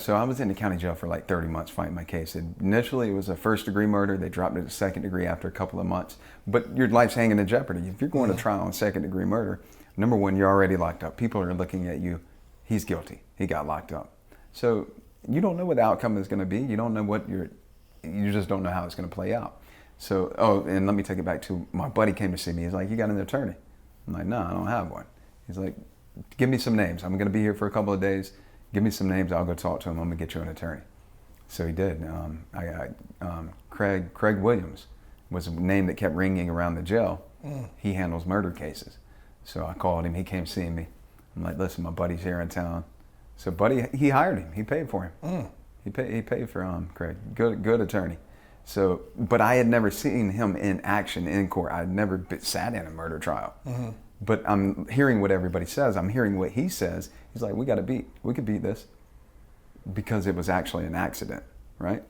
So I was in the county jail for like 30 months fighting my case. Initially, it was a first-degree murder. They dropped it to second degree after a couple of months. But your life's hanging in jeopardy. If you're going to trial on second-degree murder, number one, you're already locked up. People are looking at you. He's guilty. He got locked up. So you don't know what the outcome is going to be. You don't know you just don't know how it's going to play out. So, and let me take it back to my buddy came to see me. He's like, you got an attorney? I'm like, no, I don't have one. He's like, give me some names. I'm going to be here for a couple of days. Give me some names. I'll go talk to him. I'm going to get you an attorney. So he did. I got Craig Williams was a name that kept ringing around the jail. He handles murder cases. So I called him. He came see me. I'm like, listen, my buddy's here in town. So buddy, he hired him. He paid for him. He paid for Craig. Good attorney. So, but I had never seen him in action in court. I'd never sat in a murder trial. But I'm hearing what everybody says. I'm hearing what he says. He's like, we could beat this because it was actually an accident, right?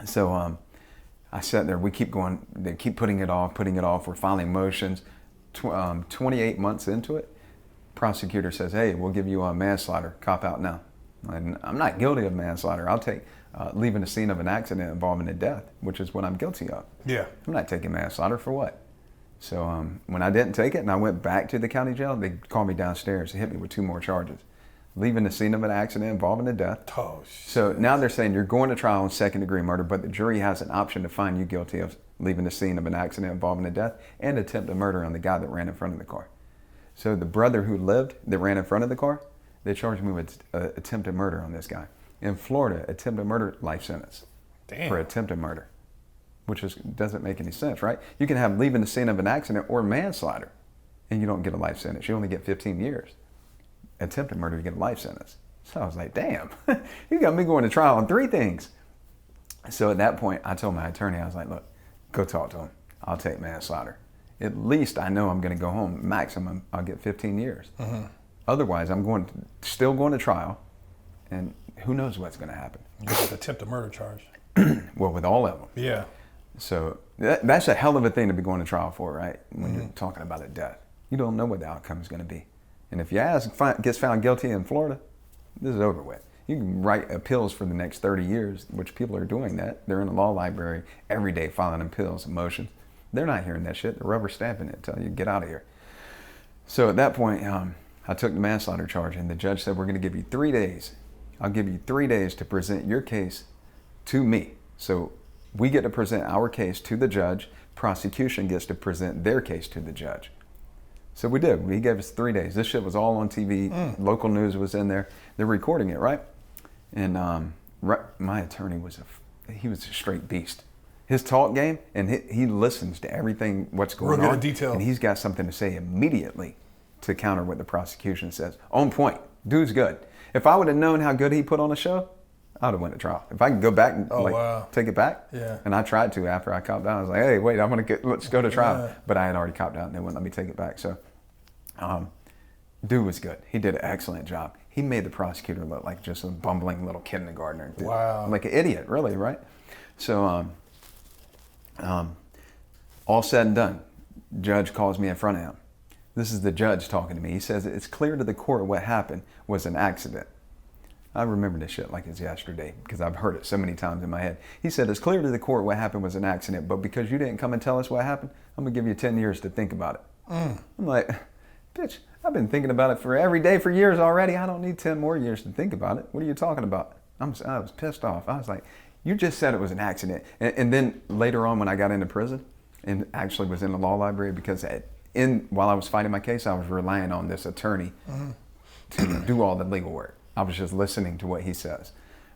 So I sat there. We keep going. They keep putting it off. We're filing motions. 28 months into it, prosecutor says, hey, we'll give you a manslaughter. Cop out now. And I'm not guilty of manslaughter. I'll take leaving the scene of an accident involving a death, which is what I'm guilty of. Yeah. I'm not taking manslaughter for what? So when I didn't take it and I went back to the county jail, they called me downstairs. They hit me with 2 more charges. Leaving the scene of an accident involving a death. Oh, shit. So now they're saying you're going to trial on second-degree murder, but the jury has an option to find you guilty of leaving the scene of an accident involving a death and attempted murder on the guy that ran in front of the car. So the brother who lived that ran in front of the car, they charged me with attempted murder on this guy. In Florida, attempted murder, life sentence. Damn. For attempted murder, which doesn't make any sense, right? You can have leaving the scene of an accident or manslaughter, and you don't get a life sentence. You only get 15 years. Attempted murder, you get a life sentence. So I was like, damn, you got me going to trial on 3 things. So at that point, I told my attorney, I was like, look, go talk to him. I'll take manslaughter. At least I know I'm going to go home. Maximum, I'll get 15 years. Otherwise, I'm still going to trial, and who knows what's going to happen. With the attempted murder charge. Well, with all of them. Yeah. So that's a hell of a thing to be going to trial for, right? When you're talking about a death. You don't know what the outcome is going to be. And if your ass gets found guilty in Florida, this is over with. You can write appeals for the next 30 years, which people are doing that. They're in the law library every day filing appeals and motions. They're not hearing that shit. They're rubber stamping it, telling you, get out of here. So at that point, I took the manslaughter charge, and the judge said, we're going to give you 3 days. I'll give you 3 days to present your case to me. So we get to present our case to the judge. Prosecution gets to present their case to the judge. So we did. He gave us 3 days. This shit was all on TV. Local news was in there. They're recording it, right? And my attorney he was a straight beast. His talk game, and he listens to everything, what's going on. Detail. And he's got something to say immediately to counter what the prosecution says. On point. Dude's good. If I would have known how good he put on a show, I would have went to trial. If I could go back and take it back, and I tried to after I copped out. I was like, hey, wait, let's go to trial. Yeah. But I had already copped out and they wouldn't let me take it back. So dude was good. He did an excellent job. He made the prosecutor look like just a bumbling little kindergartner. Wow. Like an idiot, really, right? So all said and done, judge calls me in front of him. This is the judge talking to me. He says, it's clear to the court what happened was an accident. I remember this shit like it's yesterday because I've heard it so many times in my head. He said, it's clear to the court what happened was an accident, but because you didn't come and tell us what happened, I'm going to give you 10 years to think about it. I'm like, bitch, I've been thinking about it for every day for years already. I don't need 10 more years to think about it. What are you talking about? I was pissed off. I was like, you just said it was an accident. And then later on when I got into prison and actually was in the law library because while I was fighting my case, I was relying on this attorney to do all the legal work. I was just listening to what he says.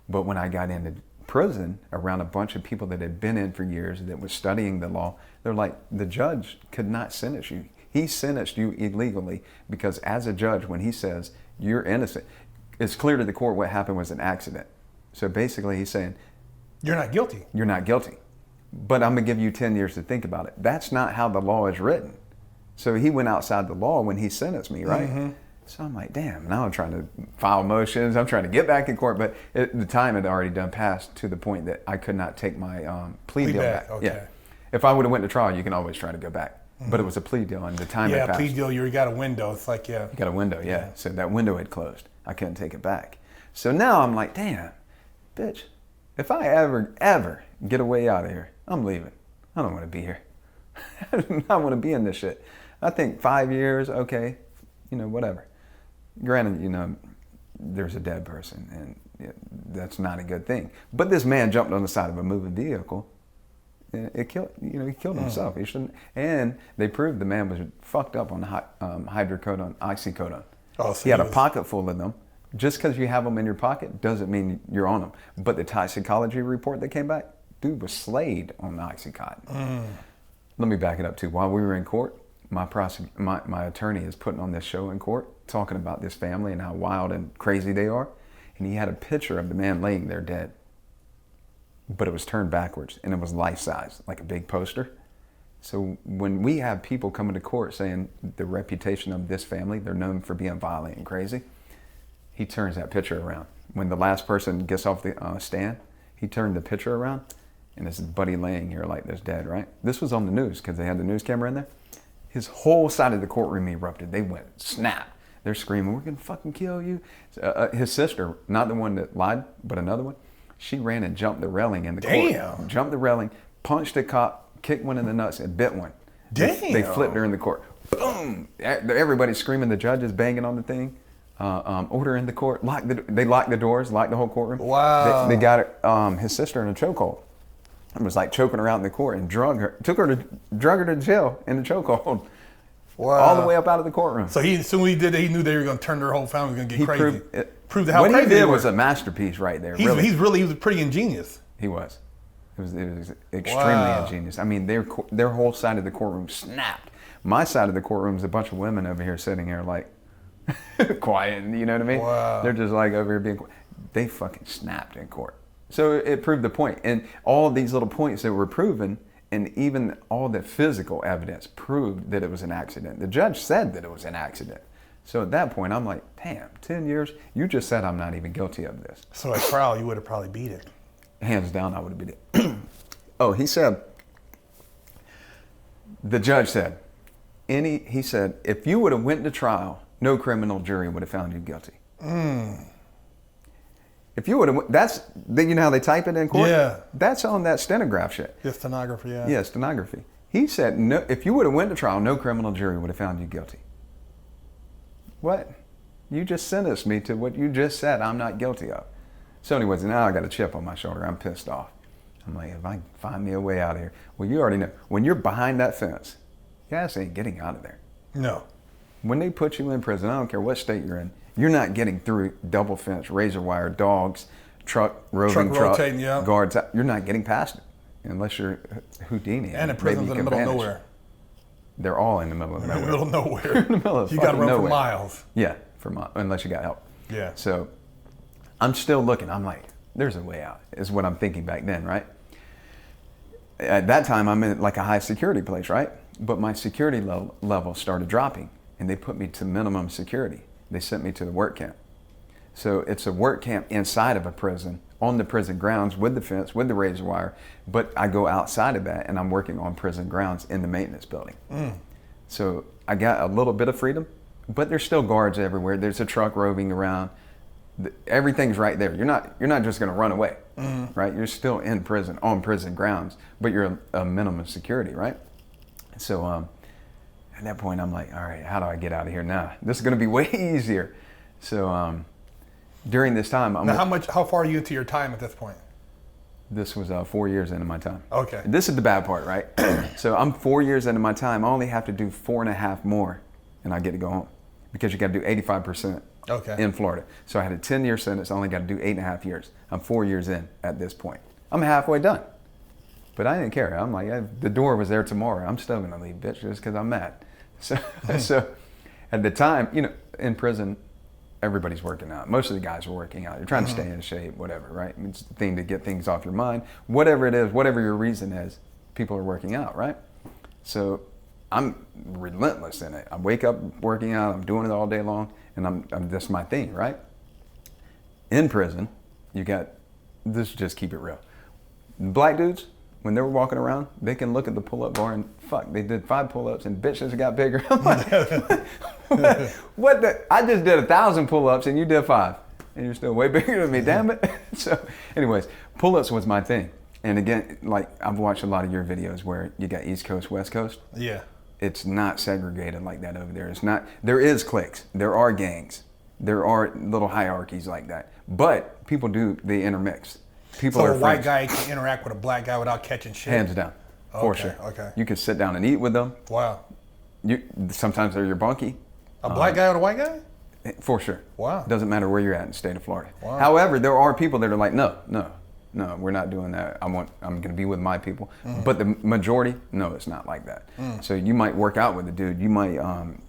But when I got into prison around a bunch of people that had been in for years that was studying the law, they're like, the judge could not sentence you. He sentenced you illegally because as a judge, when he says you're innocent, it's clear to the court what happened was an accident. So basically he's saying, you're not guilty. You're not guilty. But I'm going to give you 10 years to think about it. That's not how the law is written. So he went outside the law when he sentenced me, right? So I'm like, damn, now I'm trying to file motions. I'm trying to get back in court. But the time had already done passed to the point that I could not take my plea deal back. Okay. Yeah. If I would have went to trial, you can always try to go back. But it was a plea deal and the time had passed. Yeah, plea deal, you got a window. It's like, You got a window, yeah. So that window had closed. I couldn't take it back. So now I'm like, damn, bitch, if I ever get a way out of here, I'm leaving. I don't want to be here. I do not want to be in this shit. I think 5 years, okay, whatever. Granted, there's a dead person, and that's not a good thing. But this man jumped on the side of a moving vehicle. It killed, he killed himself. He shouldn't. And they proved the man was fucked up on hydrocodone, oxycodone. Oh, so he had a pocket full of them. Just because you have them in your pocket doesn't mean you're on them. But the toxicology report that came back, dude was slayed on oxycontin. Let me back it up too. While we were in court, my attorney is putting on this show in court, talking about this family and how wild and crazy they are. And he had a picture of the man laying there dead. But it was turned backwards, and it was life-size, like a big poster. So when we have people coming to court saying the reputation of this family, they're known for being violent and crazy, he turns that picture around. When the last person gets off the stand, he turned the picture around, and it's his buddy laying here like this dead, right? This was on the news because they had the news camera in there. His whole side of the courtroom erupted. They went snap. They're screaming, "We're going to fucking kill you." His sister, not the one that lied, but another one, she ran and jumped the railing in the court. Jumped the railing, punched a cop, kicked one in the nuts, and bit one. Damn. They flipped her in the court. Boom! Everybody's screaming. The judge is banging on the thing. Order in the court. They locked the doors, locked the whole courtroom. Wow. They got his sister in a chokehold. It was like choking her out in the court and drug her to jail in the chokehold. Wow. All the way up out of the courtroom. So when he did it, he knew they were going to turn their whole family, going to get crazy. Proved how what crazy he did they was were. a masterpiece right there. He was pretty ingenious. He was. It was extremely ingenious. I mean, their whole side of the courtroom snapped. My side of the courtroom is a bunch of women over here sitting here like quiet. You know what I mean? Wow. They're just like over here being quiet. They fucking snapped in court. So it proved the point. And all of these little points that were proven, and even all the physical evidence proved that it was an accident. The judge said that it was an accident. So at that point, I'm like, damn, 10 years? You just said I'm not even guilty of this. So at trial, you would have probably beat it. Hands down, I would have beat it. Oh, he said, the judge said, he said, if you would have went to trial, no criminal jury would have found you guilty. If you would have, you know how they type it in court? Yeah. That's on that stenograph shit. Yeah, stenography, yeah. Yeah, stenography. He said, no, if you would have went to trial, no criminal jury would have found you guilty. What? You just sentenced me to what you just said I'm not guilty of. So anyways, now I got a chip on my shoulder. I'm pissed off. I'm like, if I can find me a way out of here. Well, you already know. When you're behind that fence, your ass ain't getting out of there. No. When they put you in prison, I don't care what state you're in, you're not getting through double fence, razor wire, dogs, roving truck, rotating, yeah. guards. You're not getting past it unless you're Houdini. And the prison's in the middle of nowhere. They're all in the middle of nowhere. In the middle of nowhere. In the middle of you got to run nowhere. for miles. Yeah, unless you got help. Yeah. So I'm still looking. I'm like, there's a way out, is what I'm thinking back then, right? At that time, I'm in like a high security place, right? But my security level started dropping, and they put me to minimum security. They sent me to the work camp. So it's a work camp inside of a prison, on the prison grounds, with the fence, with the razor wire. But I go outside of that, and I'm working on prison grounds in the maintenance building. So I got a little bit of freedom, but there's still guards everywhere. There's a truck roving around. Everything's right there. You're not just going to run away, right? You're still in prison, on prison grounds, but you're a minimum security, right? So at that point, I'm like, all right, how do I get out of here now? This is going to be way easier. So during this time, how far are you into your time at this point? This was 4 years into my time. Okay. This is the bad part, right? So I'm 4 years into my time. I only have to do 4.5 more, and I get to go home, because you got to do 85%. Okay. In Florida. So I had a 10-year sentence. I only got to do 8.5 years. I'm 4 years in at this point. I'm halfway done. But I didn't care. I'm like, the door was there tomorrow. I'm still going to leave, bitch, just because I'm mad. So at the time, in prison, everybody's working out. Most of the guys are working out. You're trying to stay in shape, whatever, right? It's the thing to get things off your mind. Whatever it is, whatever your reason is, people are working out, right? So I'm relentless in it. I wake up working out. I'm doing it all day long. And that's my thing, right? In prison, this just keep it real. Black dudes, when they were walking around, they can look at the pull-up bar and they did 5 pull-ups and bitches got bigger. I'm like, what I just did 1,000 pull-ups and you did 5. and you're still way bigger than me, damn it. So anyways, pull-ups was my thing. And again, like I've watched a lot of your videos where you got East Coast, West Coast. Yeah. It's not segregated like that over there. It's not, there is cliques, there are gangs, there are little hierarchies like that. But people they intermix. People So are a white friends. guy can interact with a black guy without catching shit? Hands down, for Okay, sure. okay. You can sit down and eat with them. Wow. Sometimes they're your bunkie. A black guy with a white guy? For sure. Wow. Doesn't matter where you're at in the state of Florida. Wow. However, there are people that are like, no, we're not doing that. I'm going to be with my people. But the majority, no, it's not like that. So you might work out with a dude. You might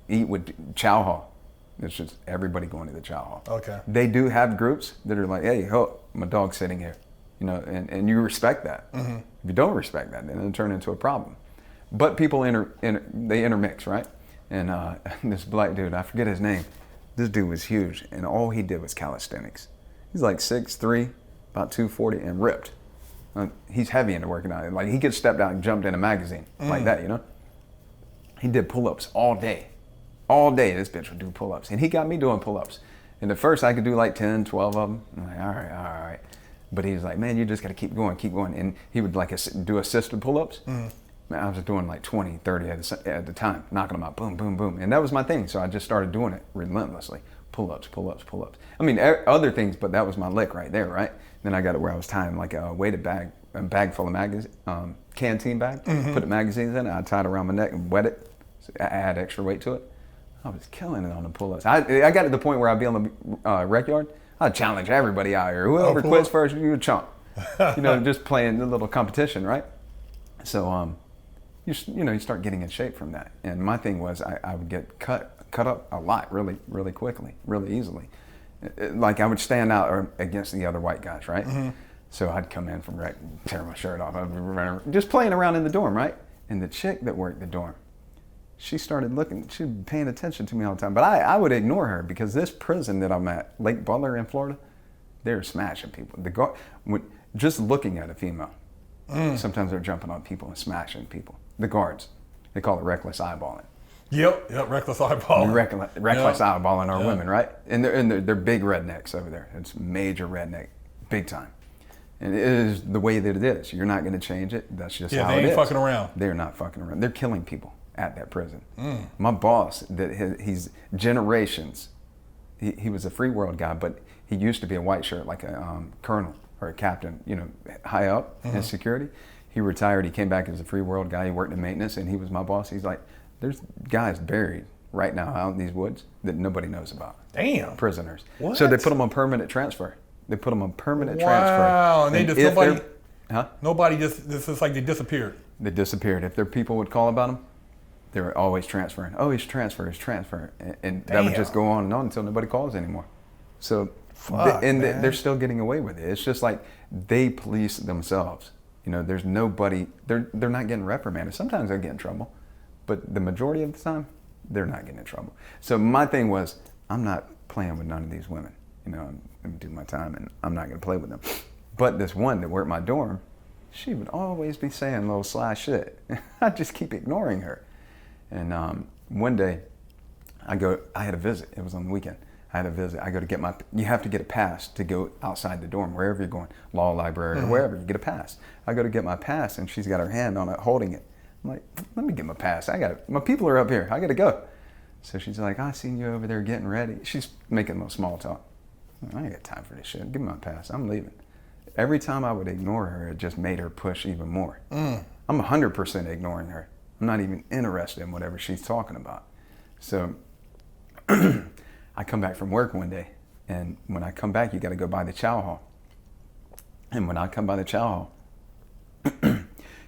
eat with chow hall. It's just everybody going to the chow hall. Okay. They do have groups that are like, hey, my dog's sitting here, and you respect that. If you don't respect that, then it'll turn into a problem. But people they intermix, right? And this black dude, I forget his name. This dude was huge, and all he did was calisthenics. He's like 6'3", about 240, and ripped. He's heavy into working out. Like he could step out and jumped in a magazine like that, He did pull-ups all day. All day, this bitch would do pull-ups. And he got me doing pull-ups. And at first, I could do like 10, 12 of them. I'm like, all right. But he was like, man, you just got to keep going. And he would like do assisted pull-ups. Man, I was doing like 20, 30 at the time, knocking them out, boom, boom, boom. And that was my thing. So I just started doing it relentlessly. Pull-ups. I mean, other things, but that was my lick right there, right? Then I got it where I was tying like a weighted bag, a bag full of magazines, canteen bag, put the magazines in it. I tied it around my neck and wet it. So I add extra weight to it. I was killing it on the pull-ups. I got to the point where I'd be on the rec yard. I'd challenge everybody out here. Whoever quits first, you a chump. Just playing the little competition, right? So, you start getting in shape from that. And my thing was I would get cut up a lot really, really quickly, really easily. Like I would stand out against the other white guys, right? So I'd come in from rec and tear my shirt off. I'd be just playing around in the dorm, right? And the chick that worked the dorm, she started looking, she was paying attention to me all the time. But I would ignore her because this prison that I'm at, Lake Butler in Florida, they're smashing people. Just looking at a female, sometimes they're jumping on people and smashing people. The guards, they call it reckless eyeballing. Yep, reckless eyeballing. Reckless eyeballing our women, right? And they're big rednecks over there. It's major redneck, big time. And it is the way that it is. You're not going to change it. That's just how it is. Yeah, they ain't fucking around. They're not fucking around. They're killing people at that prison. My boss, he's generations. He was a free world guy, but he used to be a white shirt, like a colonel or a captain, high up in security. He retired. He came back as a free world guy. He worked in maintenance, and he was my boss. He's like, there's guys buried right now out in these woods that nobody knows about. Damn. Prisoners. What? So they put them on permanent transfer. Transfer. Wow. And they just, nobody this is like they disappeared. They disappeared. If their people would call about them, they were always transferring. Oh, he's transferring. And that would just go on and on until nobody calls anymore. So, they're still getting away with it. It's just like they police themselves. There's nobody, they're not getting reprimanded. Sometimes they get in trouble, but the majority of the time, they're not getting in trouble. So my thing was, I'm not playing with none of these women. I'm going to do my time and I'm not going to play with them. But this one that worked my dorm, she would always be saying little sly shit. I just keep ignoring her. And one day, I had a visit. It was on the weekend. I had a visit. I go to you have to get a pass to go outside the dorm, wherever you're going, law library or wherever, you get a pass. I go to get my pass and she's got her hand on it, holding it. I'm like, let me get my pass. My people are up here. I got to go. So she's like, I seen you over there getting ready. She's making a little small talk. I ain't got time for this shit. Give me my pass. I'm leaving. Every time I would ignore her, it just made her push even more. I'm 100% ignoring her. I'm not even interested in whatever she's talking about. So I come back from work one day, and when I come back, you got to go by the chow hall. And when I come by the chow hall,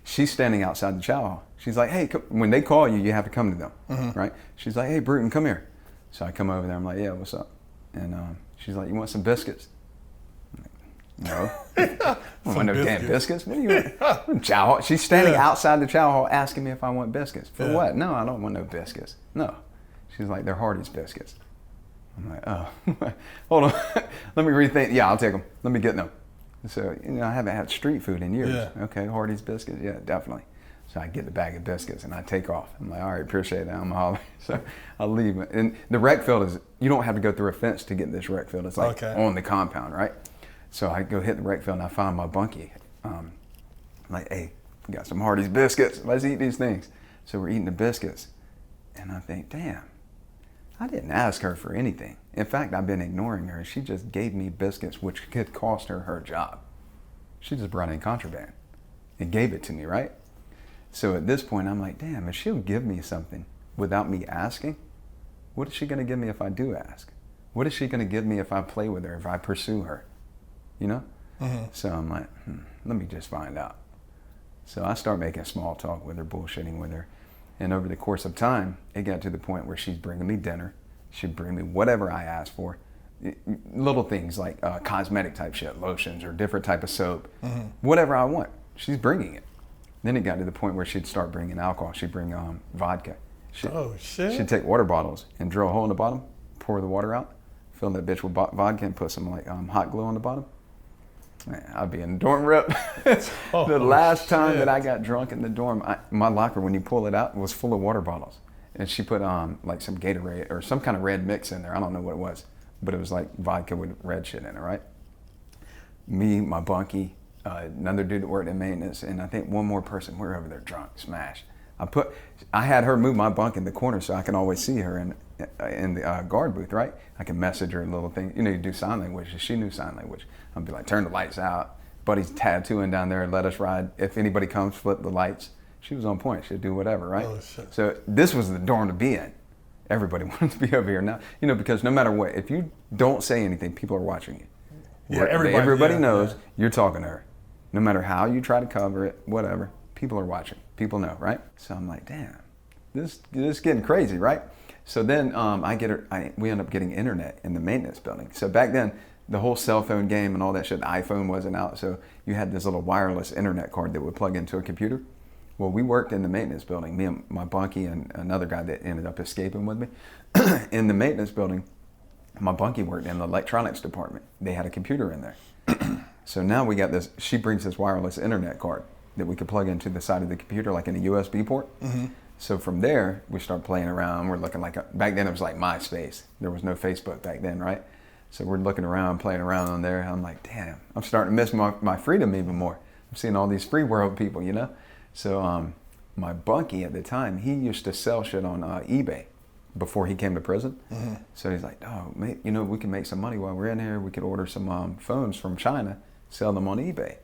she's standing outside the chow hall. She's like, hey, when they call you, you have to come to them, right? She's like, hey, Bruton, come here. So I come over there. I'm like, yeah, what's up? And she's like, you want some biscuits? I'm like, no. I don't want no damn biscuits. What are you chow hall? She's standing outside the chow hall asking me if I want biscuits. For what? No, I don't want no biscuits. No. She's like, they're Hardee's biscuits. I'm like, oh, hold on. Let me rethink. Yeah, I'll take them. Let me get them. So, I haven't had street food in years. Yeah. Okay, Hardee's biscuits. Yeah, definitely. So I get the bag of biscuits and I take off. I'm like, all right, appreciate that. I'm holler. So I leave. And the rec field is, you don't have to go through a fence to get this rec field. It's like on the compound, right? So I go hit the rec field and I find my bunkie. I'm like, hey, we got some Hardee's biscuits. Let's eat these things. So we're eating the biscuits. And I think, damn, I didn't ask her for anything. In fact, I've been ignoring her. She just gave me biscuits, which could cost her job. She just brought in contraband and gave it to me, right? So at this point, I'm like, damn, if she'll give me something without me asking, what is she going to give me if I do ask? What is she going to give me if I play with her, if I pursue her? You know? Mm-hmm. So I'm like, let me just find out. So I start making small talk with her, bullshitting with her. And over the course of time, it got to the point where she's bringing me dinner. She'd bring me whatever I asked for. Little things like cosmetic type shit, lotions or different type of soap. Mm-hmm. Whatever I want, she's bringing it. Then it got to the point where she'd start bringing alcohol. She'd bring vodka. She'd take water bottles and drill a hole in the bottom, pour the water out, fill that bitch with vodka and put some like hot glue on the bottom. Man, I'd be in the dorm rep. The last time that I got drunk in the dorm, my locker, when you pull it out, was full of water bottles. And she put like some Gatorade or some kind of red mix in there. I don't know what it was, but it was like vodka with red shit in it, right? Me, my bunkie, another dude that worked in maintenance, and I think one more person. We were over there drunk, smashed. I had her move my bunk in the corner so I can always see her in the guard booth, right? I can message her a little thing. You know, you do sign language. She knew sign language. I'd be like, turn the lights out. Buddy's tattooing down there, let us ride. If anybody comes, flip the lights. She was on point. She'd do whatever, right? Oh, shit. So this was the dorm to be in. Everybody wanted to be over here now. You know, because no matter what, if you don't say anything, people are watching you. Yeah, everybody knows you're talking to her. No matter how you try to cover it, whatever, people are watching. People know, right? So I'm like, damn, this is getting crazy, right? So then we end up getting internet in the maintenance building. So back then, the whole cell phone game and all that shit, the iPhone wasn't out. So you had this little wireless internet card that would plug into a computer. Well, we worked in the maintenance building, me and my bunkie and another guy that ended up escaping with me. In the maintenance building, my bunkie worked in the electronics department. They had a computer in there. So now we got this, she brings this wireless internet card that we could plug into the side of the computer, like in a USB port. Mm-hmm. So from there, we start playing around. We're looking like, back then it was like MySpace. There was no Facebook back then, right? So we're looking around, playing around on there. I'm like, damn, I'm starting to miss my freedom even more. I'm seeing all these free world people, you know? So my bunkie at the time, he used to sell shit on eBay before he came to prison. Mm-hmm. So he's like, oh, mate, you know, we can make some money while we're in here. We could order some phones from China, sell them on eBay.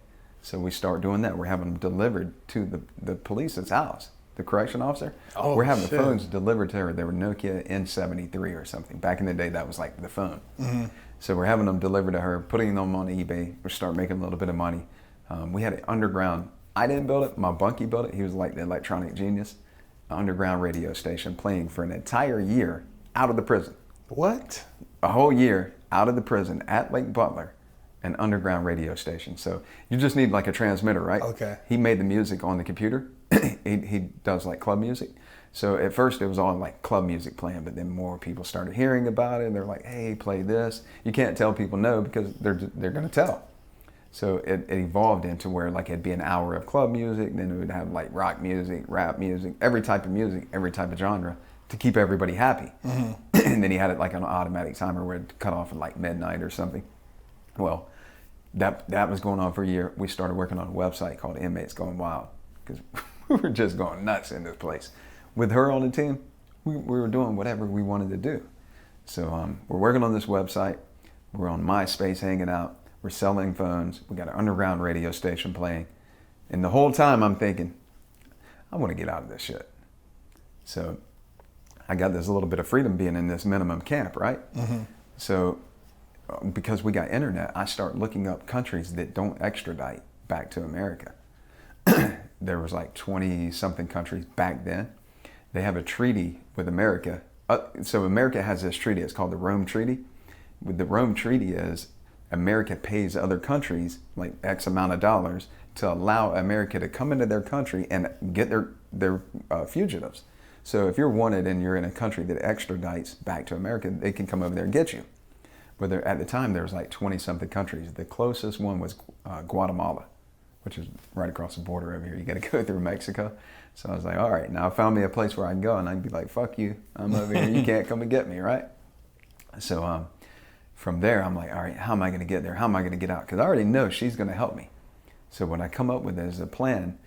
So we start doing that. We're having them delivered to the police's house, the correction officer. Oh, we're having the phones delivered to her. They were Nokia N73 or something. Back in the day, that was like the phone. Mm-hmm. So we're having them delivered to her, putting them on eBay. We start making a little bit of money. We had an underground, I didn't build it, my bunkie built it. He was like the electronic genius. Underground radio station playing for an entire year out of the prison. What? A whole year out of the prison at Lake Butler. An underground radio station. So you just need like a transmitter, right? Okay. He made the music on the computer. he does like club music. So at first it was all like club music playing, but then more people started hearing about it. And they're like, hey, play this. You can't tell people no because they're going to tell. So it evolved into where like it'd be an hour of club music. Then it would have like rock music, rap music, every type of music, every type of genre to keep everybody happy. Mm-hmm. And then he had it like an automatic timer where it'd cut off at like midnight or something. Well, that was going on for a year. We started working on a website called Inmates Going Wild because we were just going nuts in this place. With her on the team, we were doing whatever we wanted to do. So we're working on this website. We're on MySpace hanging out. We're selling phones. We got an underground radio station playing. And the whole time I'm thinking, I want to get out of this shit. So I got this little bit of freedom being in this minimum camp, right? Mm-hmm. So because we got internet, I start looking up countries that don't extradite back to America. There was like 20 something countries back then. They have a treaty with America. So America has this treaty, it's called the Rome Treaty. With the Rome Treaty is America pays other countries like X amount of dollars to allow America to come into their country and get their fugitives. So if you're wanted and you're in a country that extradites back to America, they can come over there and get you. But at the time, there was like 20-something countries. The closest one was Guatemala, which is right across the border over here. You got to go through Mexico. So I was like, all right, now I found me a place where I can go, and I can be like, fuck you, I'm over here. You can't come and get me, right? So from there, I'm like, all right, how am I going to get there? How am I going to get out? Because I already know she's going to help me. So what I come up with is a plan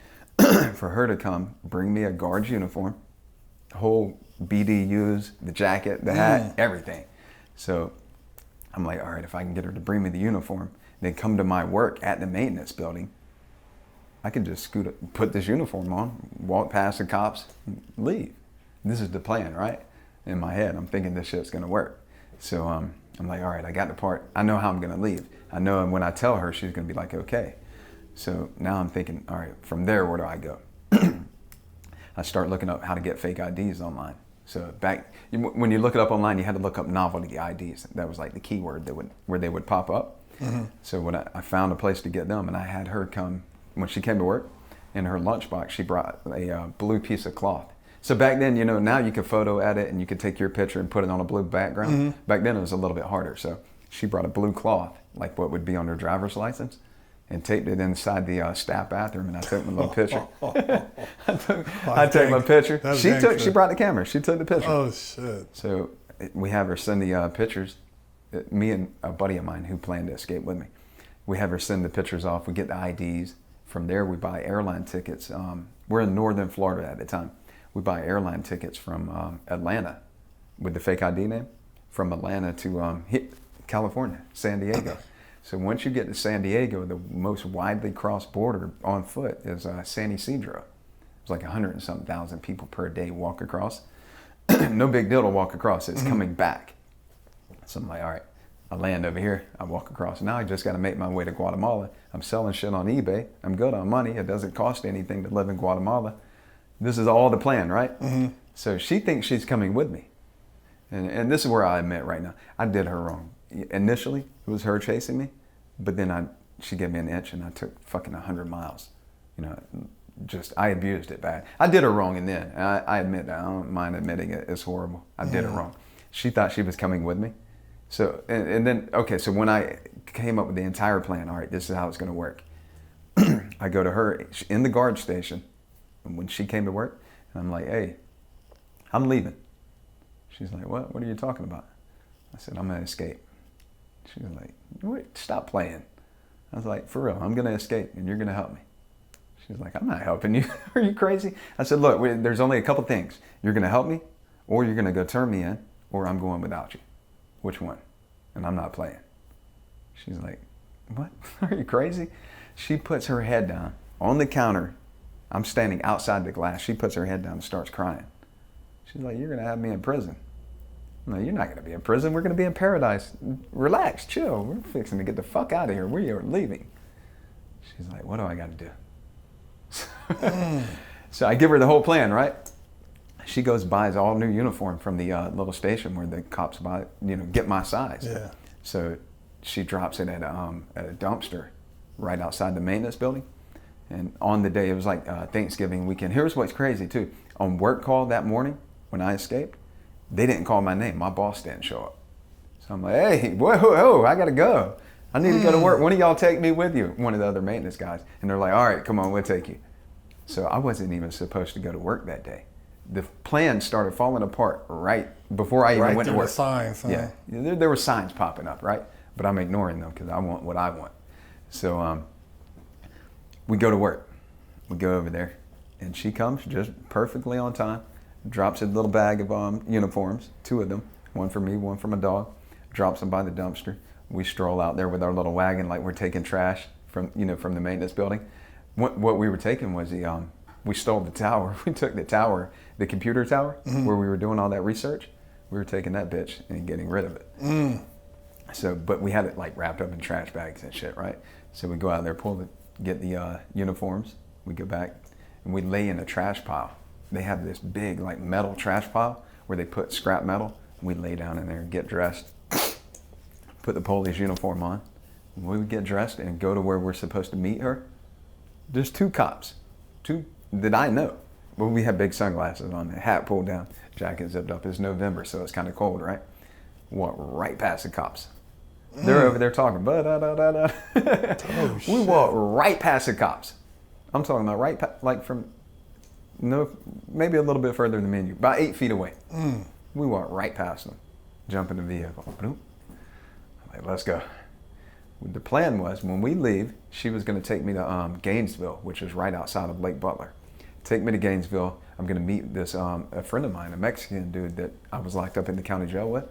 for her to come, bring me a guard's uniform, whole BDUs, the jacket, the hat, everything. So I'm like, all right, if I can get her to bring me the uniform, then come to my work at the maintenance building, I can just scoot up, put this uniform on, walk past the cops, leave. This is the plan, right? In my head, I'm thinking this shit's gonna work. So I'm like, all right, I got the part. I know how I'm gonna leave. I know when I tell her, she's gonna be like, okay. So now I'm thinking, all right, from there, where do I go? I start looking up how to get fake IDs online. So when you look it up online, you had to look up novelty IDs. That was like the keyword where they would pop up. So when I found a place to get them, and I had her come, when she came to work, in her lunchbox, she brought a blue piece of cloth. So back then, now you could photo edit and you could take your picture and put it on a blue background. Back then it was a little bit harder. So she brought a blue cloth, like what would be on her driver's license, and taped it inside the staff bathroom, and I took my little picture. I took my picture. She brought the camera. She took the picture. Oh, shit. So we have her send the pictures. Me and a buddy of mine who planned to escape with me. We have her send the pictures off. We get the IDs. From there, we buy airline tickets. We're in northern Florida at the time. We buy airline tickets from Atlanta with the fake ID name, from Atlanta to California, San Diego. So once you get to San Diego, the most widely crossed border on foot is San Ysidro. It's like 100 and something thousand people per day walk across. No big deal to walk across. It's coming back. So I'm like, all right, I land over here. I walk across. Now I just got to make my way to Guatemala. I'm selling shit on eBay. I'm good on money. It doesn't cost anything to live in Guatemala. This is all the plan, right? So she thinks she's coming with me. And this is where I admit right now, I did her wrong. Initially, it was her chasing me, but then she gave me an inch and I took fucking 100 miles. I abused it bad. I did her wrong, and then I admit that. I don't mind admitting it. It's horrible. I did it wrong. She thought she was coming with me. So, and then, okay, so when I came up with the entire plan, all right, this is how it's going to work. I go to her in the guard station when she came to work, and I'm like, hey, I'm leaving. She's like, what? What are you talking about? I said, I'm going to escape. She was like, wait, stop playing. I was like, for real, I'm going to escape, and you're going to help me. She's like, I'm not helping you. Are you crazy? I said, look, there's only a couple things. You're going to help me, or you're going to go turn me in, or I'm going without you. Which one? And I'm not playing. She's like, what? Are you crazy? She puts her head down on the counter. I'm standing outside the glass. She puts her head down and starts crying. She's like, you're going to have me in prison. I'm like, you're not going to be in prison. We're going to be in paradise. Relax, chill. We're fixing to get the fuck out of here. We are leaving. She's like, what do I got to do? So I give her the whole plan, right? She goes buys all new uniform from the little station where the cops buy, get my size. Yeah. So she drops it at a dumpster right outside the maintenance building. And on the day, it was like Thanksgiving weekend. Here's what's crazy too. On work call that morning when I escaped, they didn't call my name. My boss didn't show up. So I'm like, hey, whoa, I gotta go. I need to go to work. One of y'all take me with you, one of the other maintenance guys. And they're like, all right, come on, we'll take you. So I wasn't even supposed to go to work that day. The plan started falling apart right before I even went to work. The signs, huh? Yeah, there were signs popping up, right? But I'm ignoring them because I want what I want. So we go to work. We go over there, and she comes just perfectly on time, drops a little bag of uniforms, 2 of them, one for me, one for my dog, drops them by the dumpster. We stroll out there with our little wagon like we're taking trash from the maintenance building. What we were taking was we stole the tower. We took the tower, the computer tower, where we were doing all that research. We were taking that bitch and getting rid of it. So, but we had it like wrapped up in trash bags and shit, right? So we go out there, get the uniforms. We go back and we lay in a trash pile. They have this big like metal trash pile where they put scrap metal. We lay down in there and get dressed, put the police uniform on. We would get dressed and go to where we're supposed to meet her. There's 2 cops, 2 that I know. Well, we have big sunglasses on, the hat pulled down, jacket zipped up. It's November, so it's kind of cold, right? Walk right past the cops. They're over there talking. Oh, We shit. walked right past the cops. I'm talking about like from, no, maybe a little bit further than me and you, about 8 feet away. We walked right past them, jump in the vehicle. Bloop. I'm like, let's go. The plan was when we leave, she was going to take me to Gainesville, which is right outside of Lake Butler. Take me to Gainesville. I'm going to meet this a friend of mine, a Mexican dude that I was locked up in the county jail with.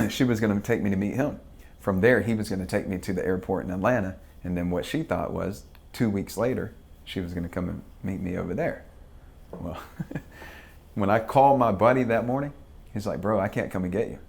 She was going to take me to meet him. From there, he was going to take me to the airport in Atlanta. And then what she thought was 2 weeks later, she was going to come and meet me over there. Well, when I called my buddy that morning, he's like, bro, I can't come and get you.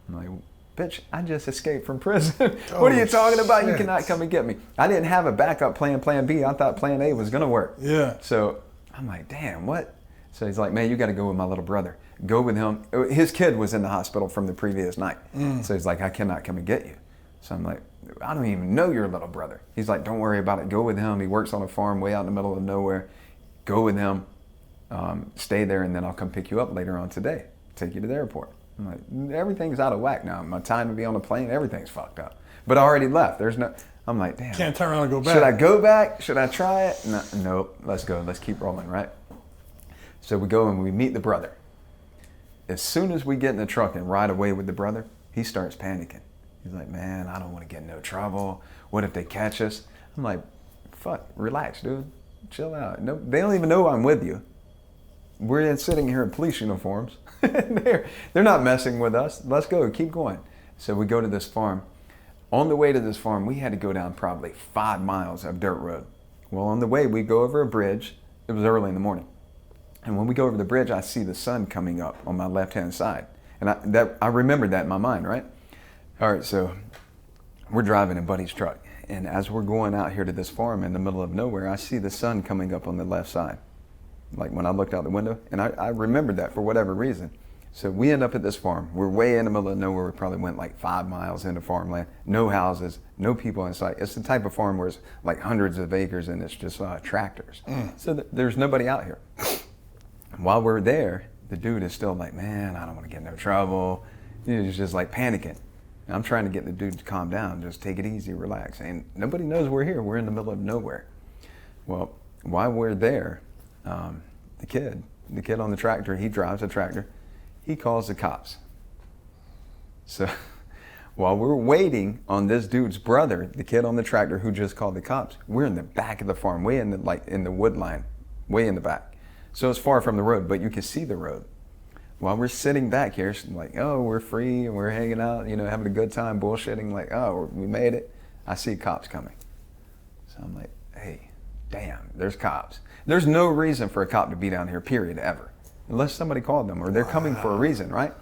I'm like, bitch, I just escaped from prison. What are you talking about? You cannot come and get me. I didn't have a backup plan B. I thought plan A was going to work. Yeah. So I'm like, damn, what? So he's like, man, you got to go with my little brother. Go with him. His kid was in the hospital from the previous night. So he's like, I cannot come and get you. So I'm like, I don't even know your little brother. He's like, don't worry about it. Go with him. He works on a farm way out in the middle of nowhere. Go with him. Stay there, and then I'll come pick you up later on today. Take you to the airport. I'm like, everything's out of whack now. My time to be on the plane, everything's fucked up. But I already left. I'm like, damn. Can't turn around and go back. Should I go back? Should I try it? No, nope. Let's go. Let's keep rolling, right? So we go and we meet the brother. As soon as we get in the truck and ride away with the brother, he starts panicking. He's like, man, I don't want to get in no trouble. What if they catch us? I'm like, fuck, relax, dude. Chill out. No, they don't even know I'm with you. We're sitting here in police uniforms. They're not messing with us. Let's go. Keep going. So we go to this farm. On the way to this farm, we had to go down probably 5 miles of dirt road. Well, on the way, we go over a bridge. It was early in the morning. And when we go over the bridge, I see the sun coming up on my left-hand side. And I remembered that in my mind, right? All right, so we're driving in Buddy's truck. And as we're going out here to this farm in the middle of nowhere, I see the sun coming up on the left side. Like when I looked out the window. And I remembered that for whatever reason. So we end up at this farm. We're way in the middle of nowhere. We probably went like 5 miles into farmland. No houses, no people in sight. It's the type of farm where it's like hundreds of acres and it's just tractors. So there's nobody out here. While we're there, the dude is still like, man, I don't want to get in no trouble. He's just like panicking. And I'm trying to get the dude to calm down, just take it easy, relax. And nobody knows we're here. We're in the middle of nowhere. Well, while we're there, the kid on the tractor, he drives a tractor. He calls the cops. So while we're waiting on this dude's brother, the kid on the tractor who just called the cops, we're in the back of the farm, way in the wood line, way in the back. So it's far from the road, but you can see the road. While we're sitting back here, like, oh, we're free and we're hanging out, having a good time, bullshitting, like, oh, we made it. I see cops coming. So I'm like, hey, damn, there's cops. There's no reason for a cop to be down here, period, ever. Unless somebody called them or they're coming for a reason, right?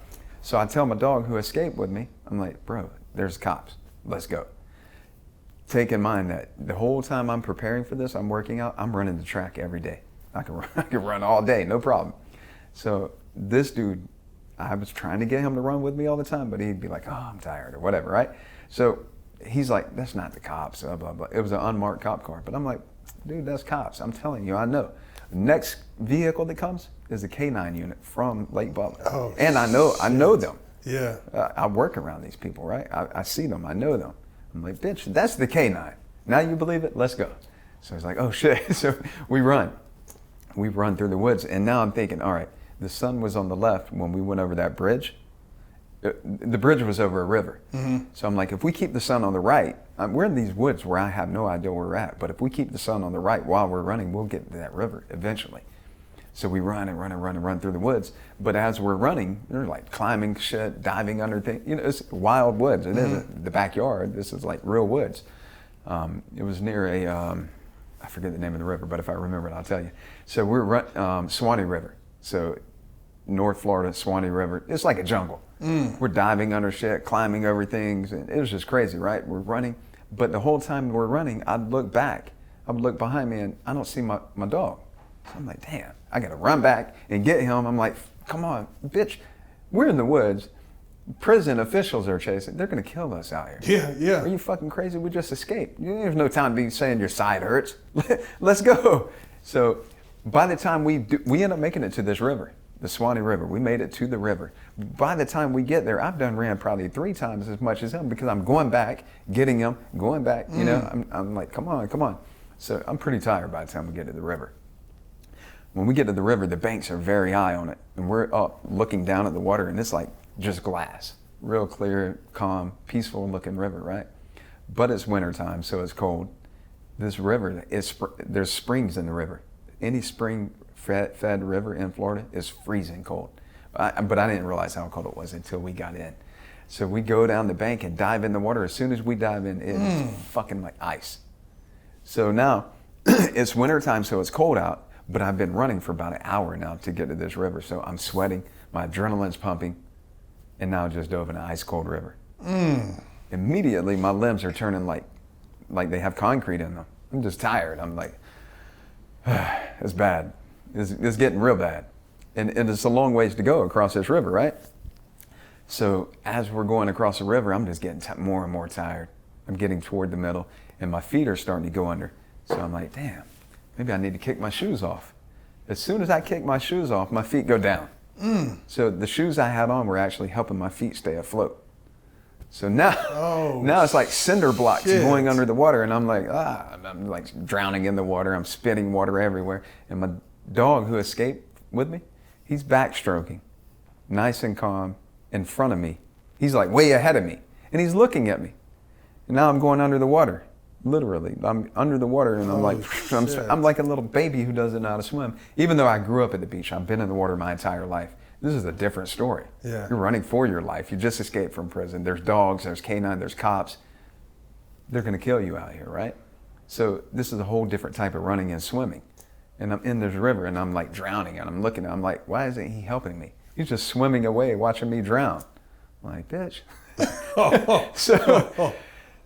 So I tell my dog who escaped with me, I'm like, bro, there's cops. Let's go. Take in mind that the whole time I'm preparing for this, I'm working out, I'm running the track every day. I can run all day, no problem. So this dude, I was trying to get him to run with me all the time, but he'd be like, oh, I'm tired or whatever, right? So he's like, that's not the cops, blah, blah, blah. It was an unmarked cop car. But I'm like, dude, that's cops. I'm telling you, I know. Next vehicle that comes is the K9 unit from Lake Butler. Oh, and I know them. Yeah. I work around these people, right? I see them, I know them. I'm like, bitch, that's the K9. Now you believe it? Let's go. So he's like, oh shit. So we run through the woods. And now I'm thinking, all right, the sun was on the left when we went over that bridge. The bridge was over a river. Mm-hmm. So I'm like, if we keep the sun on the right, we're in these woods where I have no idea where we're at, but if we keep the sun on the right while we're running, we'll get to that river eventually. So we run and run and run and run through the woods. But as we're running, they're like climbing shit, diving under things. It's wild woods. It isn't the backyard. This is like real woods. It was near I forget the name of the river, but if I remember it, I'll tell you. So we're Swanee River. So North Florida, Swanee River. It's like a jungle. We're diving under shit, climbing over things. And it was just crazy, right? We're running. But the whole time we're running, I'd look back. I would look behind me and I don't see my dog. So I'm like, damn, I got to run back and get him. I'm like, come on, bitch. We're in the woods. Prison officials are chasing. They're going to kill us out here. Yeah, yeah. Are you fucking crazy? We just escaped. There's no time to be saying your side hurts. Let's go. So by the time we end up making it to this river, the Swanee River. We made it to the river. By the time we get there, I've done ran probably 3 times as much as him because I'm going back, getting him, going back. You know, I'm like, come on, come on. So I'm pretty tired by the time we get to the river. When we get to the river, the banks are very high on it, and we're up looking down at the water, and it's like just glass, real clear, calm, peaceful looking river, right? But it's wintertime, so it's cold. This river, there's springs in the river. Any spring fed river in Florida is freezing cold. But I didn't realize how cold it was until we got in. So we go down the bank and dive in the water. As soon as we dive in, it's fucking like ice. So now it's wintertime, so it's cold out, but I've been running for about an hour now to get to this river. So I'm sweating, my adrenaline's pumping, and now I just dove in an ice cold river. Immediately my limbs are turning like they have concrete in them. I'm just tired. I'm like, it's bad. It's getting real bad. And it's a long ways to go across this river, right? So as we're going across the river, I'm just getting more and more tired. I'm getting toward the middle, and my feet are starting to go under. So I'm like, damn, maybe I need to kick my shoes off. As soon as I kick my shoes off, my feet go down. So the shoes I had on were actually helping my feet stay afloat. So now, now it's like cinder blocks going under the water, and I'm like, I'm like drowning in the water. I'm spitting water everywhere. And my dog who escaped with me, he's backstroking, nice and calm, in front of me. He's like way ahead of me, and he's looking at me. And now I'm going under the water, literally. I'm under the water, and I'm like, I'm like a little baby who doesn't know how to swim. Even though I grew up at the beach, I've been in the water my entire life. This is a different story. Yeah. You're running for your life. You just escaped from prison. There's dogs, there's canine, there's cops. They're gonna kill you out here, right? So this is a whole different type of running and swimming. And I'm in this river and I'm like drowning, and I'm looking, I'm like, why isn't he helping me? He's just swimming away, watching me drown. I'm like, bitch.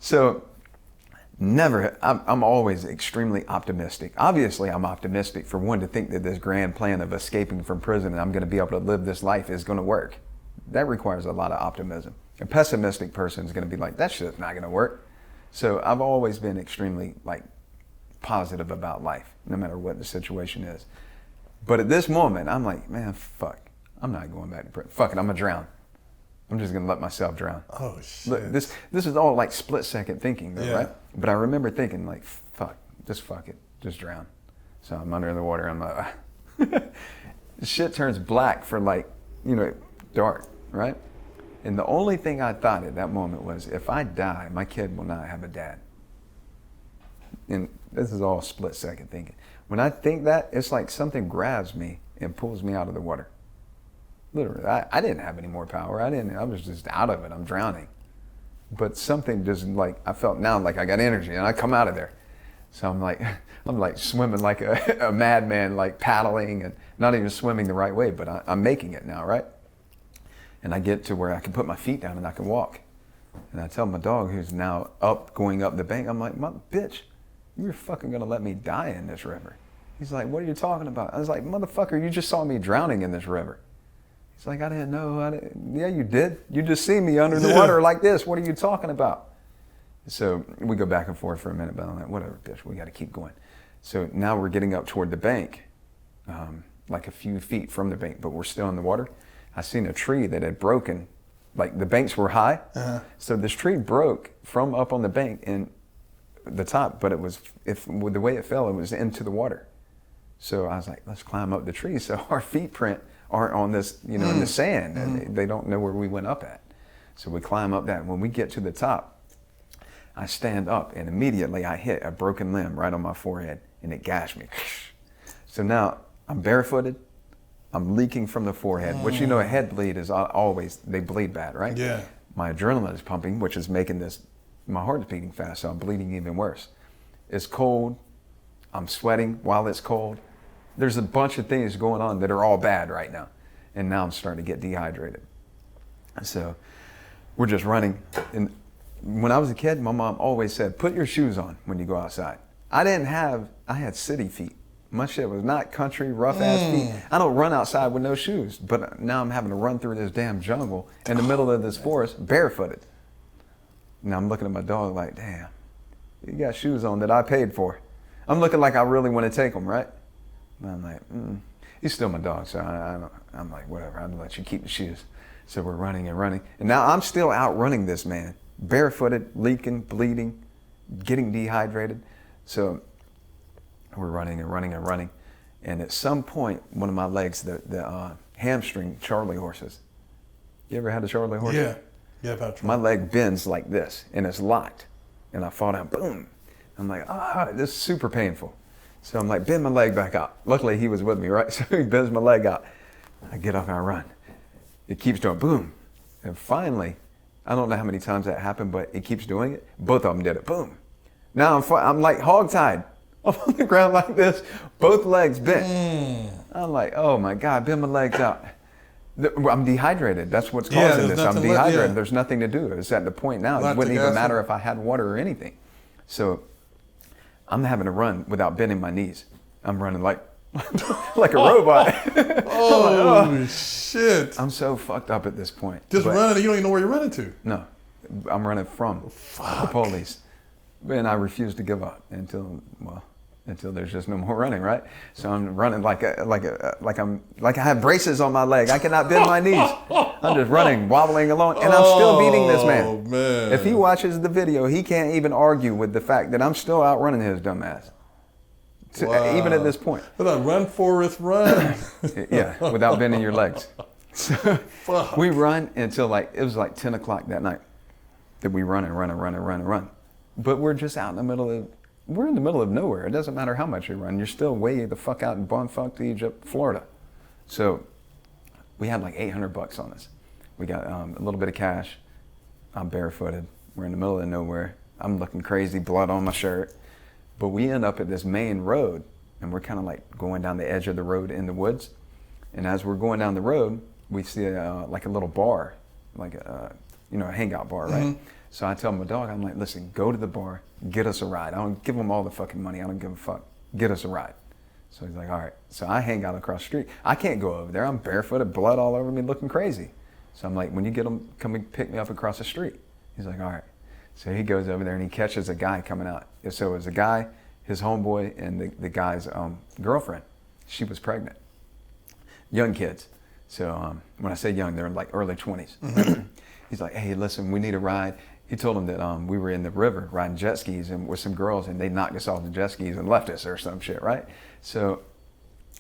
So never, I'm always extremely optimistic. Obviously, I'm optimistic for one to think that this grand plan of escaping from prison and I'm going to be able to live this life is going to work. That requires a lot of optimism. A pessimistic person is going to be like, that shit's not going to work. So I've always been extremely like positive about life, no matter what the situation is. But at this moment, I'm like, man, fuck, I'm not going back to prison. Fuck it, I'm going to drown. I'm just going to let myself drown. Oh, shit. Look, this is all like split second thinking, though, right? But I remember thinking like, fuck it, just drown. So I'm under the water. I'm like, shit turns black for like, you know, dark, right? And the only thing I thought at that moment was, if I die, my kid will not have a dad. And this is all split second thinking. When I think that, it's like something grabs me and pulls me out of the water. Literally, I didn't have any more power. I was just out of it. I'm drowning. But something just like, I felt now like I got energy and I come out of there. So I'm like swimming like a madman, like paddling and not even swimming the right way, but I'm making it now, right? And I get to where I can put my feet down and I can walk. And I tell my dog, who's now going up the bank, I'm like, bitch, you're fucking gonna let me die in this river. He's like, what are you talking about? I was like, motherfucker, you just saw me drowning in this river. He's like, I didn't know. Yeah, you did. You just see me under the water like this. What are you talking about? So we go back and forth for a minute, but I'm like, whatever, bitch, we got to keep going. So now we're getting up toward the bank, like a few feet from the bank, but we're still in the water. I seen a tree that had broken, like the banks were high. So this tree broke from up on the bank and the top, but with the way it fell, it was into the water. So I was like, let's climb up the tree so our feet print aren't on this, you know, in the sand, and they don't know where we went up at. So we climb up that. When we get to the top, I stand up and immediately I hit a broken limb right on my forehead and it gashed me. So now I'm barefooted, I'm leaking from the forehead, which, you know, a head bleed is always, they bleed bad, right? Yeah. My adrenaline is pumping, which is making my heart is beating fast, so I'm bleeding even worse. It's cold, I'm sweating while it's cold. There's a bunch of things going on that are all bad right now. And now I'm starting to get dehydrated. So we're just running. And when I was a kid, my mom always said, put your shoes on when you go outside. I had city feet. My shit was not country, rough ass feet. I don't run outside with no shoes, but now I'm having to run through this damn jungle in the middle of this forest, barefooted. Now I'm looking at my dog like, damn, you got shoes on that I paid for. I'm looking like I really want to take them, right? And I'm like, He's still my dog, so I'm like, whatever, I'll let you keep the shoes. So we're running and running. And now I'm still outrunning this man, barefooted, leaking, bleeding, getting dehydrated. So we're running and running and running. And at some point, one of my legs, the hamstring Charlie horses. You ever had a Charlie horse? Yeah. Yeah, I've had My leg bends like this, and it's locked. And I fall down, boom. I'm like, this is super painful. So I'm like, bend my leg back out. Luckily, he was with me, right? So he bends my leg out. I get up and I run. It keeps doing boom. And finally, I don't know how many times that happened, but it keeps doing it. Both of them did it, boom. Now I'm like hog-tied. I'm on the ground like this, both legs bent. I'm like, oh my God, bend my legs out. I'm dehydrated. That's what's causing this. I'm dehydrated. There's nothing to do. It's at the point now. It wouldn't even matter if I had water or anything. So I'm having to run without bending my knees. I'm running like like a robot. Oh, shit. I'm so fucked up at this point. Just running, you don't even know where you're running to. No, I'm running from the police. And I refuse to give up until there's just no more running, right? So I'm running like I have braces on my leg. I cannot bend my knees. I'm just running, wobbling along, and I'm still beating this man. Oh, man. If he watches the video, he can't even argue with the fact that I'm still outrunning his dumb ass. Wow. Even at this point. Run, Forrest, run. Yeah, without bending your legs. So we run until it was like 10 o'clock that night. That we run and run and run and run and run. But we're just out in the middle of nowhere. It doesn't matter how much you run. You're still way the fuck out in Bonfuck, Egypt, Florida. So we had like $800 on us. We got a little bit of cash. I'm barefooted. We're in the middle of nowhere. I'm looking crazy, blood on my shirt. But we end up at this main road, and we're kind of like going down the edge of the road in the woods. And as we're going down the road, we see like a little bar, like a hangout bar, right? Mm-hmm. So I tell my dog, I'm like, listen, go to the bar, get us a ride. I don't give them all the fucking money. I don't give a fuck. Get us a ride. So he's like, all right. So I hang out across the street. I can't go over there. I'm barefooted, blood all over me, looking crazy. So I'm like, when you get them, come and pick me up across the street. He's like, all right. So he goes over there and he catches a guy coming out. So it was a guy, his homeboy, and the guy's girlfriend. She was pregnant. Young kids. So when I say young, they're in like early 20s. Mm-hmm. He's like, hey, listen, we need a ride. He told him that we were in the river riding jet skis and with some girls, and they knocked us off the jet skis and left us or some shit, right? So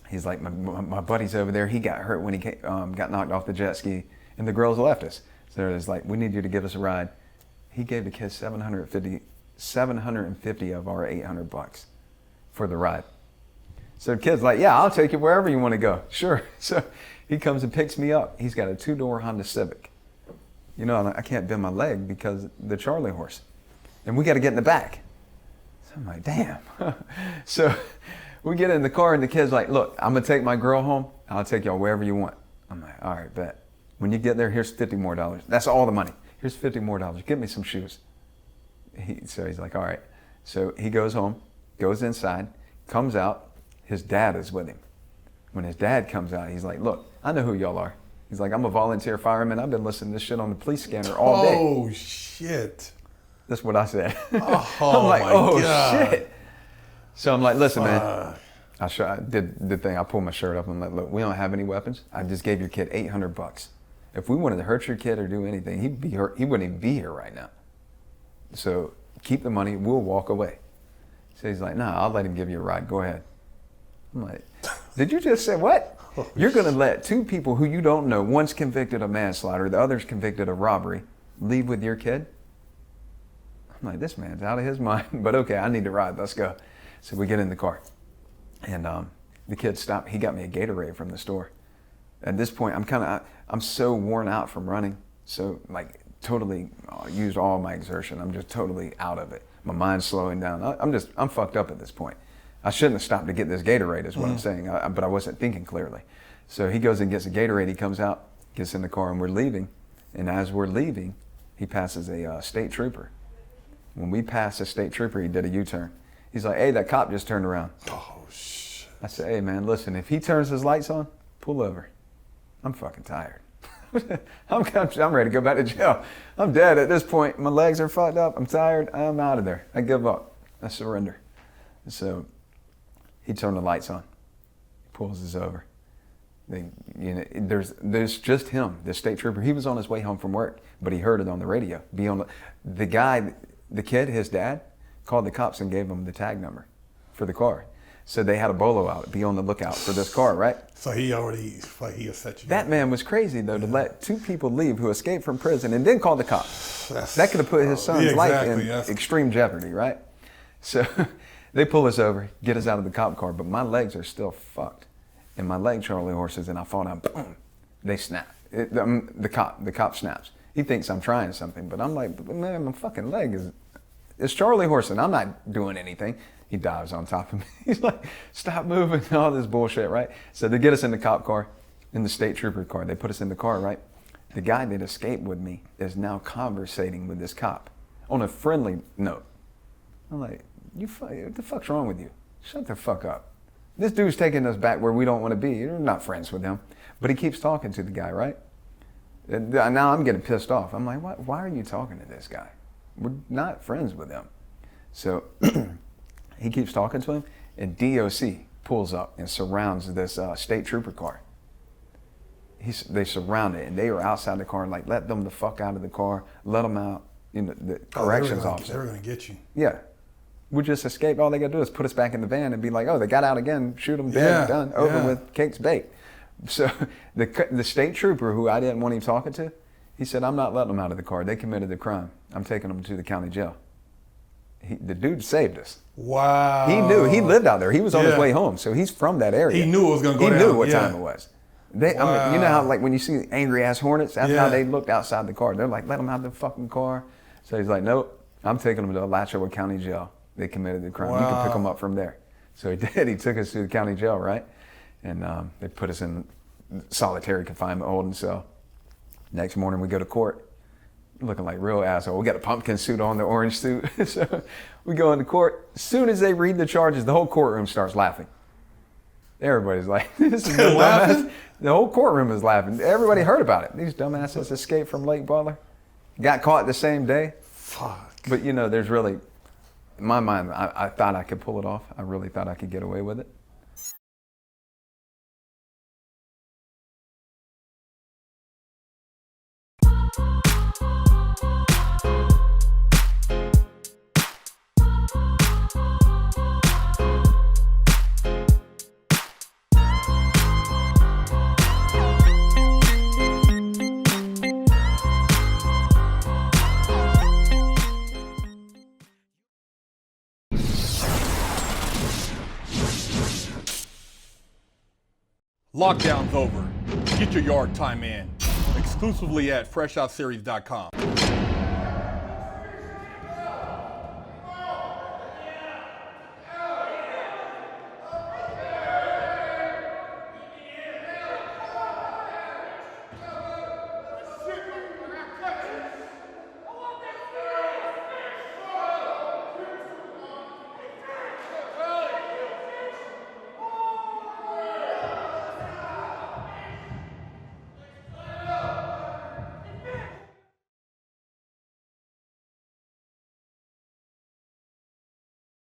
he's like, my buddy's over there. He got hurt when he got knocked off the jet ski, and the girls left us. So it's like, we need you to give us a ride. He gave the kids $750 of our $800 for the ride. So the kid's like, yeah, I'll take you wherever you want to go. Sure. So he comes and picks me up. He's got a 2-door Honda Civic. You know, I can't bend my leg because the Charlie horse. And we got to get in the back. So I'm like, damn. So we get in the car and the kid's like, look, I'm going to take my girl home. I'll take y'all wherever you want. I'm like, all right, bet. When you get there, here's $50 more. That's all the money. Here's $50 more. Get me some shoes. So he's like, all right. So he goes home, goes inside, comes out. His dad is with him. When his dad comes out, he's like, look, I know who y'all are. He's like, I'm a volunteer fireman. I've been listening to this shit on the police scanner all day. Oh, shit. That's what I said. Oh, I'm like, my God. Shit. So I'm like, listen, man. I did the thing. I pulled my shirt up. I'm like, look, we don't have any weapons. I just gave your kid $800. If we wanted to hurt your kid or do anything, he'd be hurt. He wouldn't even be here right now. So keep the money. We'll walk away. So he's like, nah, I'll let him give you a ride. Go ahead. I'm like, did you just say what? Oh, you're going to let two people who you don't know, one's convicted of manslaughter, the other's convicted of robbery, leave with your kid? I'm like, this man's out of his mind, but okay, I need to ride. Let's go. So we get in the car, and the kid stopped. He got me a Gatorade from the store. At this point, I'm so worn out from running, so like totally used all my exertion. I'm just totally out of it. My mind's slowing down. I'm fucked up at this point. I shouldn't have stopped to get this Gatorade is what I'm saying, but I wasn't thinking clearly. So he goes and gets a Gatorade, he comes out, gets in the car, and we're leaving. And as we're leaving, he passes a state trooper. When we passed the state trooper, he did a U-turn. He's like, hey, that cop just turned around. Oh, shit. I said, hey, man, listen, if he turns his lights on, pull over. I'm fucking tired. I'm ready to go back to jail. I'm dead at this point. My legs are fucked up. I'm tired. I'm out of there. I give up. I surrender. So he turned the lights on. He pulls us over. There's just him, the state trooper. He was on his way home from work, but he heard it on the radio. The kid, his dad, called the cops and gave him the tag number for the car. So they had a bolo out, be on the lookout for this car, right? So he had set you That up. man was crazy, though, to let two people leave who escaped from prison and then call the cops. That could have put his son's life in extreme jeopardy, right? So they pull us over, get us out of the cop car, but my legs are still fucked. And my leg Charlie horses, and I fall down, boom, they snap. The cop snaps. He thinks I'm trying something, but I'm like, man, my fucking leg it's Charlie horsing. I'm not doing anything. He dives on top of me. He's like, stop moving, all this bullshit, right? So they get us in the cop car, in the state trooper car. They put us in the car, right? The guy that escaped with me is now conversating with this cop on a friendly note. I'm like, what the fuck's wrong with you? Shut the fuck up. This dude's taking us back where we don't want to be. You're not friends with him. But he keeps talking to the guy, right? And now I'm getting pissed off. I'm like, why are you talking to this guy? We're not friends with him. So he keeps talking to him, and DOC pulls up and surrounds this state trooper car. They surround it, and they are outside the car, like, let them the fuck out of the car, let them out. The corrections officer. They were going to get you. Yeah. We just escape. All they got to do is put us back in the van and be like, oh, they got out again, shoot them dead, done, over with, cake's baked. So the state trooper, who I didn't want him talking to, he said, I'm not letting them out of the car. They committed the crime. I'm taking them to the county jail. The dude saved us. Wow. He knew. He lived out there. He was on his way home, so he's from that area. He knew it was going to go down. He knew what time it was. I mean, you know how, like, when you see angry-ass hornets, that's how they looked outside the car. They're like, let them out of the fucking car. So he's like, nope, I'm taking them to Alachua County Jail. They committed the crime. You can pick them up from there. So he did. He took us to the county jail, right? And they put us in solitary confinement holding cell. Next morning we go to court, looking like real asshole. We got a pumpkin suit on, the orange suit. So we go into court. As soon as they read the charges, the whole courtroom starts laughing. Everybody's like, this is no dumbass. The whole courtroom is laughing. Everybody heard about it. These dumbasses escaped from Lake Butler. Got caught the same day. Fuck. But there's really, in my mind, I thought I could pull it off. I really thought I could get away with it. Lockdown's over. Get your yard time in. Exclusively at FreshOutSeries.com.